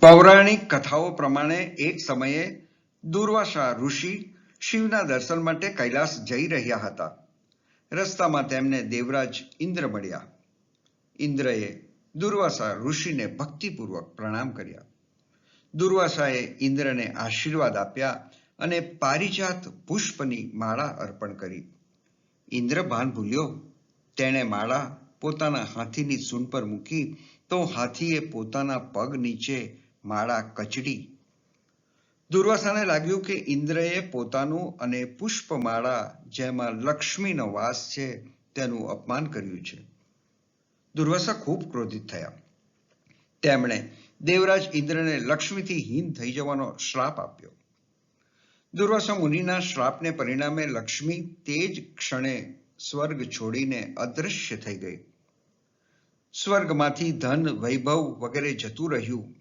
પૌરાણિક કથાઓ પ્રમાણે એક સમયે દુર્વાસા ઋષિ શિવના દર્શન માટે કૈલાસ જઈ રહ્યા હતા. રસ્તામાં તેમને દેવરાજ ઇન્દ્ર મળ્યા. ઇન્દ્રએ દુર્વાસા ઋષિને ભક્તિપૂર્વક પ્રણામ કર્યા. દુર્વાસાએ ઇન્દ્રને આશીર્વાદ આપ્યા અને પારિજાત પુષ્પની માળા અર્પણ કરી. ઇન્દ્ર ભાન ભૂલ્યો. તેણે માળા પોતાના હાથીની સૂંઢ પર મૂકી તો હાથીએ પોતાના પગ નીચે માળા કચડી. દુર્વાસાને લાગ્યું કે ઇન્દ્રએ પોતાનું અને પુષ્પમાળા જેમાં લક્ષ્મીનો વાસ છે તેનું અપમાન કર્યું છે. દુર્વાસા ખૂબ ક્રોધિત થયા. તેમણે દેવરાજ ઇન્દ્રને લક્ષ્મીથી હીન થઈ જવાનો શ્રાપ આપ્યો. દુર્વાસા મુનિના શ્રાપને પરિણામે લક્ષ્મી તે જ ક્ષણે સ્વર્ગ છોડીને અદૃશ્ય થઈ ગઈ. સ્વર્ગમાંથી ધન વૈભવ વગેરે જતું રહ્યું.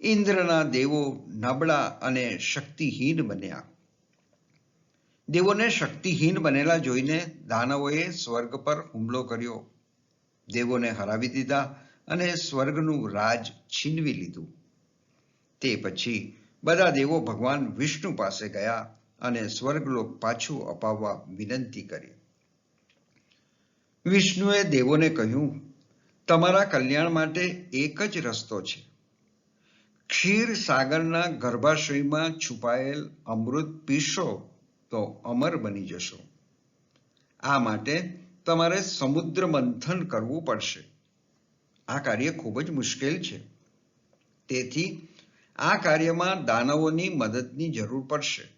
ઇન્દ્રના દેવો નબળા અને શક્તિહીન બન્યા. દેવોને શક્તિહીન બનેલા જોઈને દાનવોએ સ્વર્ગ પર હુમલો કર્યો. દેવોને હરાવી દીધા અને સ્વર્ગનું રાજ છીનવી લીધું. તે પછી બધા દેવો ભગવાન વિષ્ણુ પાસે ગયા અને સ્વર્ગલોક પાછું અપાવવા વિનંતી કરી. વિષ્ણુએ દેવોને કહ્યું, તમારા કલ્યાણ માટે એક જ રસ્તો છે. ક્ષીર સાગરના ગર્ભાશયમાં છુપાયેલ અમૃત પીશો તો અમર બની જશો. આ માટે તમારે સમુદ્ર મંથન કરવું પડશે. આ કાર્ય ખૂબ જ મુશ્કેલ છે. તેથી આ કાર્યમાં દાનવોની મદદની જરૂર પડશે.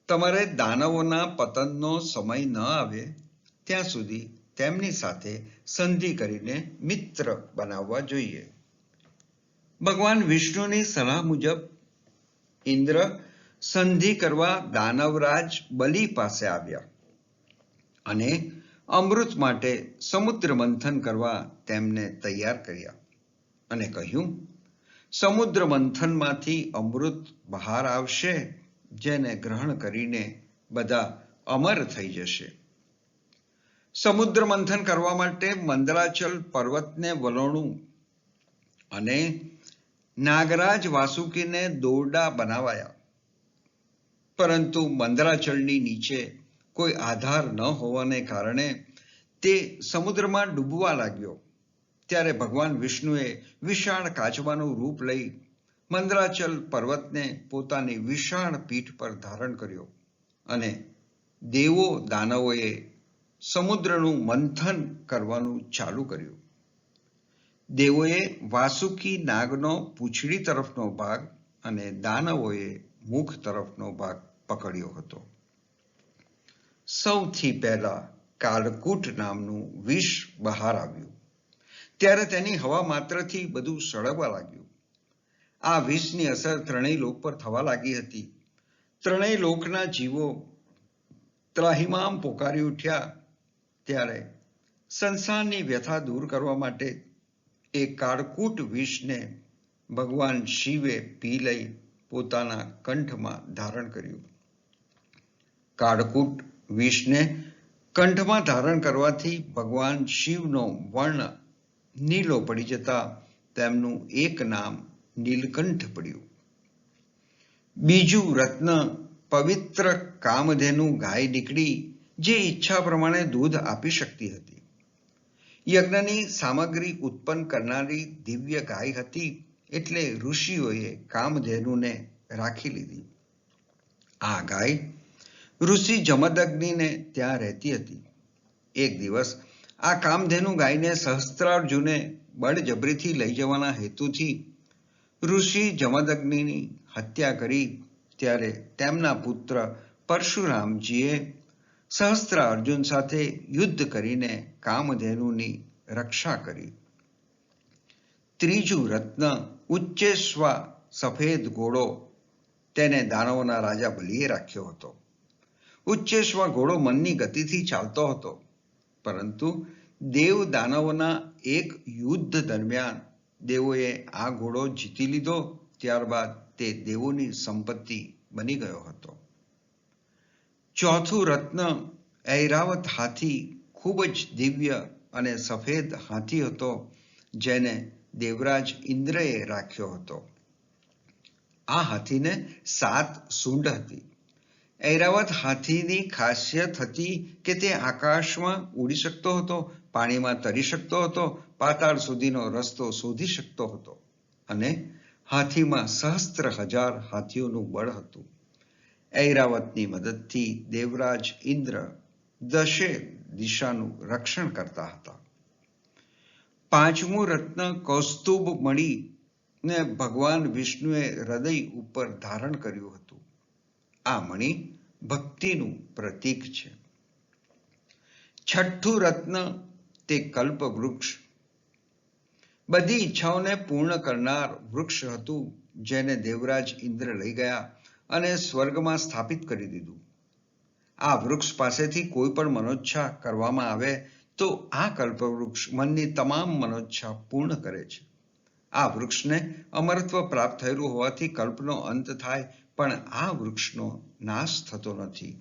તમારે દાનવોના પતનનો સમય ન આવે ત્યાં સુધી તેમની સાથે સંધિ કરીને મિત્ર બનાવવા જોઈએ. ભગવાન વિષ્ણુની સલાહ મુજબ ઇન્દ્ર સંધિ કરવા દાનવરાજ બલિ પાસે આવ્યા અને અમૃત માટે સમુદ્ર મંથન કરવા તેમને તૈયાર કર્યા અને કહ્યું, સમુદ્ર મંથનમાંથી અમૃત બહાર આવશે, જેને ગ્રહણ કરીને બધા અમર થઈ જશે. સમુદ્ર મંથન કરવા માટે મંદરાચલ પર્વતને વલોણું અને નાગરાજ વાસુકીને દોરડા બનાવાયા. પરંતુ મંદરાચલની નીચે કોઈ આધાર ન હોવાને કારણે તે સમુદ્રમાં ડૂબવા લાગ્યો. ત્યારે ભગવાન વિષ્ણુએ વિશાળ કાચબાનું રૂપ લઈ મંદરાચલ પર્વતને પોતાની વિશાળ પીઠ પર ધારણ કર્યો અને દેવો દાનવોએ સમુદ્રનું મંથન કરવાનું ચાલુ કર્યું. દેવોએ વાસુકી નાગનો પૂંછડી તરફનો ભાગ અને દાનવોએ મુખ તરફનો ભાગ પકડ્યો હતો. સૌથી પહેલા કાળકૂટ નામનું વિષ બહાર આવ્યું. ત્યારે તેની હવા માત્રથી બધું સળગવા લાગ્યું. આ વિષની અસર ત્રણેય લોક પર થવા લાગી હતી. ત્રણેય લોકના જીવો ત્રાહિમામ પોકારી ઉઠ્યા. ત્યારે સંસારની વ્યથા દૂર કરવા માટે એ કાળકૂટ વિષને ભગવાન શિવે પી લઈ પોતાના કંઠમાં ધારણ કર્યું. કાળકૂટ વિષને કંઠમાં ધારણ કરવાથી ભગવાન શિવનો વર્ણ નીલો પડી જતા તેમનું એક નામ નીલકંઠ પડ્યું. બીજું રત્ન પવિત્ર કામધેનુ ગાય નીકળી, જે ઈચ્છા પ્રમાણે દૂધ આપી શકતી હતી. યજ્ઞની સામગ્રી ઉત્પન્ન કરનારી દિવ્ય ગાય હતી, એટલે ઋષિઓએ કામધેનુને રાખી લીધી. આ ગાય ઋષિ જમદગ્નિને ત્યાં રહેતી હતી. એક દિવસ આ કામધેનુ ગાયને સહસ્ત્રાર્જુને બળજબરીથી લઈ જવાના હેતુથી ઋષિ જમદગ્નિની હત્યા કરી. ત્યારે તેમના પુત્ર પરશુરામજીએ સહસ્ત્રાર્જુન સાથે યુદ્ધ કરીને કામધેનુની રક્ષા કરી. ત્રીજું રત્ન ઉચ્ચેશ્વા સફેદ ઘોડો, તેને દાનવોના રાજા બલિએ રાખ્યો હતો. ઉચ્ચેશ્વા ઘોડો મનની ગતિથી ચાલતો હતો, પરંતુ દેવ દાનવોના એક યુદ્ધ દરમિયાન દેવોએ આ ઘોડો જીતી લીધો. ત્યારબાદ તે દેવોની સંપત્તિ બની ગયો હતો. ચોથું રત્ન ઐરાવત હાથી ખૂબ જ દિવ્ય અને સફેદ હાથી હતો, જેને દેવરાજ ઇન્દ્રએ રાખ્યો હતો. આ હાથીને 7 સૂંઢ હતી. ઐરાવત હાથીની ખાસિયત હતી કે તે આકાશમાં ઉડી શકતો હતો, પાણીમાં તરી શકતો હતો, પાતાળ સુધીનો રસ્તો શોધી શકતો હતો અને હાથીમાં સહસ્ત્ર હજાર હાથીઓનું બળ હતું. ઐરાવતની મદદથી દેવરાજ ઇન્દ્ર 10 દિશાનું રક્ષણ કરતા હતા. 5મું રત્ન કૌસ્તુભ મણીને ભગવાન વિષ્ણુએ હૃદય ઉપર ધારણ કર્યું હતું. આ મણી ભક્તિનું પ્રતીક છે. 6થું રત્ન તે કલ્પ વૃક્ષ, બધી ઈચ્છાઓને પૂર્ણ કરનાર વૃક્ષ હતું, જેને દેવરાજ ઇન્દ્ર લઈ ગયા અને સ્વર્ગમાં સ્થાપિત કરી દીધું. આ વૃક્ષ પાસેથી કોઈ પણ મનોચ્છા કરવામાં આવે તો આ કલ્પવૃક્ષ મનની તમામ મનોચ્છા પૂર્ણ કરે છે. આ વૃક્ષને અમરત્વ પ્રાપ્ત થયેલું હોવાથી કલ્પનો અંત થાય, પણ આ વૃક્ષનો નાશ થતો નથી.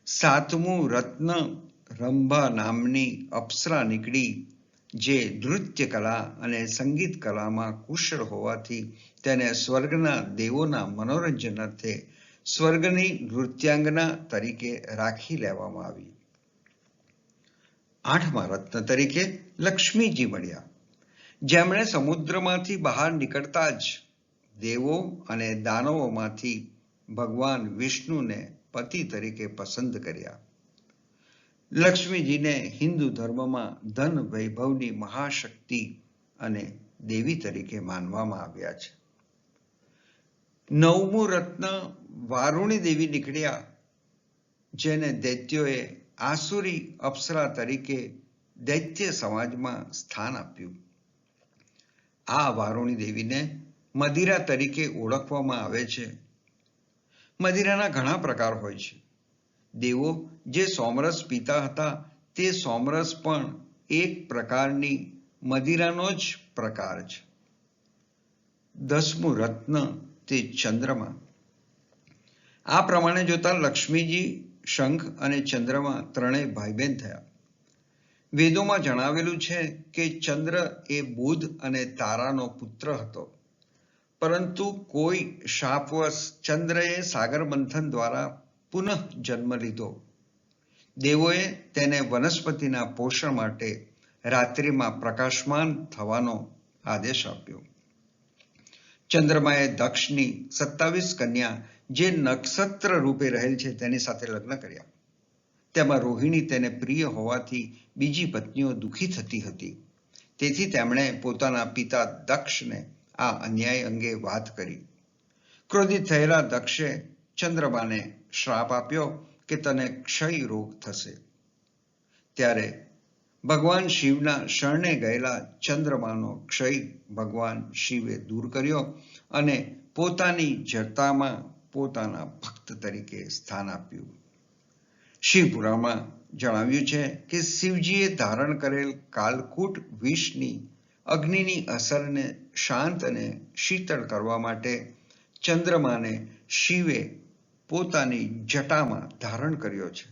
7મું રત્ન રંભા નામની અપ્સરા નીકળી, જે નૃત્ય કલા અને સંગીત કલામાં કુશળ હોવાથી તેને સ્વર્ગના દેવોના મનોરંજન અર્થે સ્વર્ગની નૃત્યાંગના તરીકે રાખી લેવામાં આવી. 8મા રત્ન તરીકે લક્ષ્મીજી મળ્યા, જેમણે સમુદ્રમાંથી બહાર નીકળતા જ દેવો અને દાનવોમાંથી ભગવાન વિષ્ણુને પતિ તરીકે પસંદ કર્યા. લક્ષ્મીજીને હિન્દુ ધર્મમાં ધન વૈભવની મહાશક્તિ અને દેવી તરીકે માનવામાં આવ્યા છે. 9મું રત્ન વારુણી દેવી નીકળ્યા, જેને દૈત્યોએ આસુરી અપ્સરા તરીકે દૈત્ય સમાજમાં સ્થાન આપ્યું. આ વારુણી દેવીને મદિરા તરીકે ઓળખવામાં આવે છે. મદિરાના ઘણા પ્રકાર હોય છે. દેવો જે સોમરસ પીતા હતા તે સોમરસ પણ એક પ્રકારની મદિરાનો જ પ્રકાર છે. 10મું રત્ન તે ચંદ્રમા. આ પ્રમાણે જોતા લક્ષ્મીજી, શંખ અને ચંદ્રમા ત્રણેય ભાઈ બહેન થયા. વેદોમાં જણાવેલું છે કે ચંદ્ર એ બુધ અને તારાનો પુત્ર હતો, પરંતુ કોઈ શાપવશ ચંદ્રએ સાગર મંથન દ્વારા પુનઃ જન્મ લીધો. દેવોએ તેને વનસ્પતિના પોષણ માટે રાત્રિમાં પ્રકાશમાન થવાનો આદેશ આપ્યો. ચંદ્રમાએ દક્ષની 27 કન્યા, જે નક્ષત્ર રૂપે રહેલ છે, તેની સાથે લગ્ન કર્યા. તેમાં રોહિણી તેને પ્રિય હોવાથી બીજી પત્નીઓ દુઃખી થતી હતી. તેથી તેમણે પોતાના પિતા દક્ષને આ અન્યાય અંગે વાત કરી. ક્રોધિત થયેલા દક્ષે ચંદ્રમાને શ્રાપ આપ્યો કે તને ક્ષય રોગ થશે. ત્યારે ભગવાન શિવના શરણે ગયેલા ચંદ્રમાનો ક્ષય ભગવાન શિવે દૂર કર્યો અને પોતાની જટામાં પોતાના ભક્ત તરીકે સ્થાન આપ્યું. શિવપુરાણમાં જણાવ્યું છે કે શિવજીએ ધારણ કરેલ કાલકૂટ વિષની અગ્નિની અસરને શાંત અને શીતળ કરવા માટે ચંદ્રમાને શિવે પોતાની જટામાં ધારણ કર્યો છે.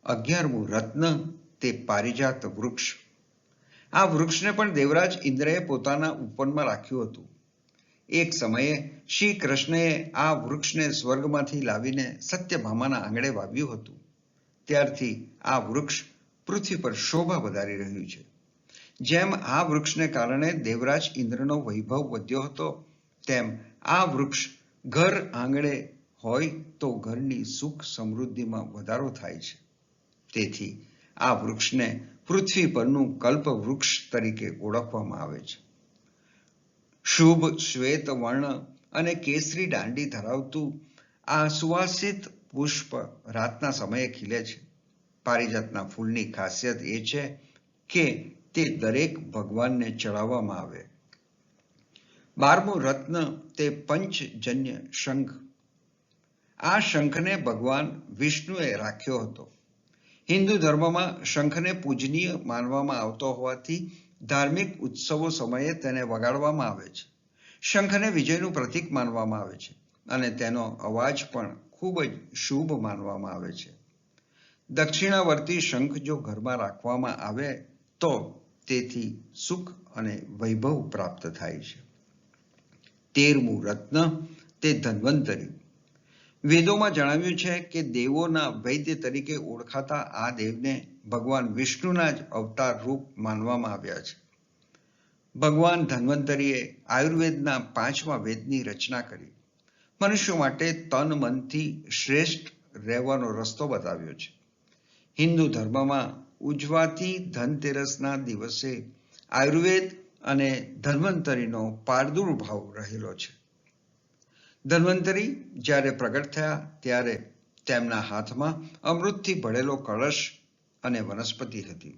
11મું રત્ન તે પારિજાત વૃક્ષ. આ વૃક્ષને પણ દેવરાજ ઇન્દ્રએ પોતાના ઉપવનમાં રાખ્યું હતું. એક સમયે શ્રી કૃષ્ણએ આ વૃક્ષને સ્વર્ગમાંથી લાવીને સત્યભામાના આંગણે વાવ્યું હતું. ત્યારથી આ વૃક્ષ પૃથ્વી પર શોભા વધારી રહ્યું છે. જેમ આ વૃક્ષને કારણે દેવરાજ ઇન્દ્રનો વૈભવ વધ્યો હતો, તેમ આ વૃક્ષ ઘર આંગણે હોય તો ઘરની સુખ સમૃદ્ધિમાં વધારો થાય છે. તેથી આ વૃક્ષને પૃથ્વી પરનું કલ્પ વૃક્ષ તરીકે ઓળખવામાં આવે છે. શુભ શ્વેત વર્ણ અને કેસરી દાંડી ધરાવતું આ સુવાસિત પુષ્પ રાતના સમયે ખીલે છે. પારિજાતના ફૂલની ખાસિયત એ છે કે તે દરેક ભગવાનને ચડાવવામાં આવે. 12મું રત્ન તે પંચજન્ય શંખ. આ શંખને ભગવાન વિષ્ણુએ રાખ્યો હતો. હિન્દુ ધર્મમાં શંખને પૂજનીય માનવામાં આવતો હોવાથી ધાર્મિક ઉત્સવો સમયે તેને વગાડવામાં આવે છે. શંખને વિજયનું પ્રતીક માનવામાં આવે છે અને તેનો અવાજ પણ ખૂબ જ શુભ માનવામાં આવે છે. દક્ષિણાવર્તી શંખ જો ઘરમાં રાખવામાં આવે તો તેથી સુખ અને વૈભવ પ્રાપ્ત થાય છે. 13મું રત્ન તે ધન્વંતરી. વેદોમાં જણાવ્યું છે કે દેવોના વૈદ્ય તરીકે ઓળખાતા આ દેવને ભગવાન વિષ્ણુના જ અવતાર રૂપ માનવામાં આવ્યા છે. ભગવાન ધન્વંતરીએ આયુર્વેદના 5મા વેદની રચના કરી મનુષ્યો માટે તન મનથી શ્રેષ્ઠ રહેવાનો રસ્તો બતાવ્યો છે. હિન્દુ ધર્મમાં ઉજવાતી ધનતેરસના દિવસે આયુર્વેદ અને ધન્વંતરીનો પ્રાદુર્ભાવ રહેલો છે. ધન્વંતરી જ્યારે પ્રગટ થયા ત્યારે તેમના હાથમાં અમૃતથી ભળેલો કળશ અને વનસ્પતિ હતી.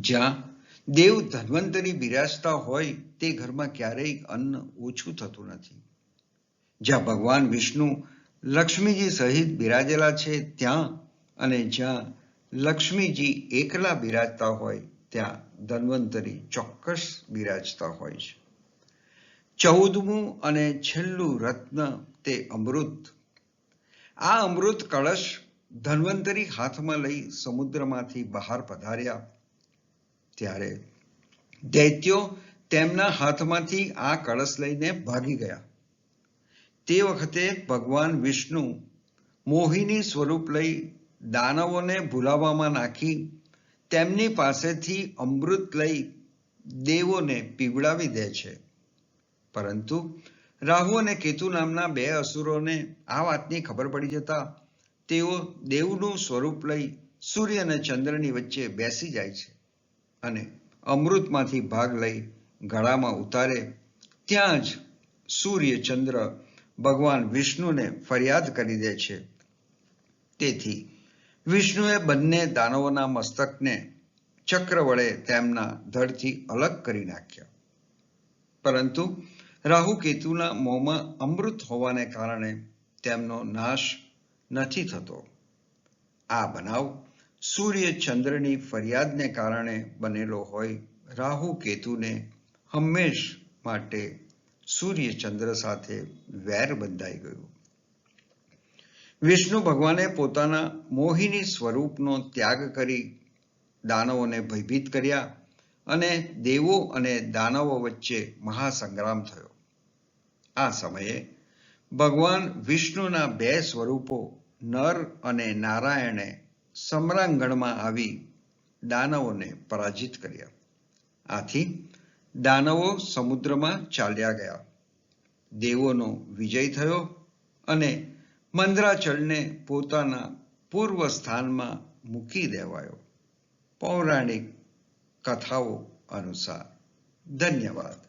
જ્યાં દેવ ધન્વંતરી બિરાજતા હોય તે ઘરમાં ક્યારેય અન્ન ઓછું થતું નથી. જ્યાં ભગવાન વિષ્ણુ લક્ષ્મીજી સહિત બિરાજેલા છે ત્યાં અને જ્યાં લક્ષ્મીજી એકલા બિરાજતા હોય ત્યાં ધન્વંતરી ચોક્કસ બિરાજતા હોય છે. 14મું અને છેલ્લું રત્ન તે અમૃત. આ અમૃત કળશ ધન્વંતરી હાથમાં લઈ સમુદ્રમાંથી બહાર પધાર્યા ત્યારે દૈત્યો તેમના હાથમાંથી આ કળશ લઈને ભાગી ગયા. તે વખતે ભગવાન વિષ્ણુ મોહિની સ્વરૂપ લઈ દાનવોને ભૂલાવામાં નાખી તેમની પાસેથી અમૃત લઈ દેવોને પીવડાવી દે છે. પરંતુ રાહુ અને કેતુ નામના 2 અસુરોને આ વાતની ખબર પડી જતા તેઓ દેવનું સ્વરૂપ લઈ સૂર્ય અને ચંદ્રની વચ્ચે બેસી જાય છે અને અમૃતમાંથી ભાગ લઈ ગળામાં ઉતારે ત્યાં જ સૂર્ય ચંદ્ર ભગવાન વિષ્ણુને ફરિયાદ કરી દે છે. તેથી વિષ્ણુએ બંને દાનવોના મસ્તકને ચક્ર વડે તેમના ધડથી અલગ કરી નાખ્યા. પરંતુ રાહુ કેતુના મોંમાં અમૃત હોવાને કારણે તેમનો નાશ નથી થતો. આ બનાવ સૂર્ય ચંદ્રની ફરિયાદને કારણે બનેલો હોય રાહુ કેતુને હંમેશ માટે સૂર્ય ચંદ્ર સાથે વેર બંધાઈ ગયું. વિષ્ણુ ભગવાને પોતાના મોહિની સ્વરૂપનો ત્યાગ કરી દાનવોને ભયભીત કર્યા અને દેવો અને દાનવો વચ્ચે મહાસંગ્રામ થયો. આ સમયે ભગવાન વિષ્ણુના 2 સ્વરૂપો નર અને નારાયણે સમરાંગણમાં આવી દાનવોને પરાજિત કર્યા. આથી દાનવો સમુદ્રમાં ચાલ્યા ગયા. દેવોનો વિજય થયો અને મંદરાચલને પોતાના પૂર્વ સ્થાનમાં મૂકી દેવાયો. પૌરાણિક કથાઓ અનુસાર. ધન્યવાદ.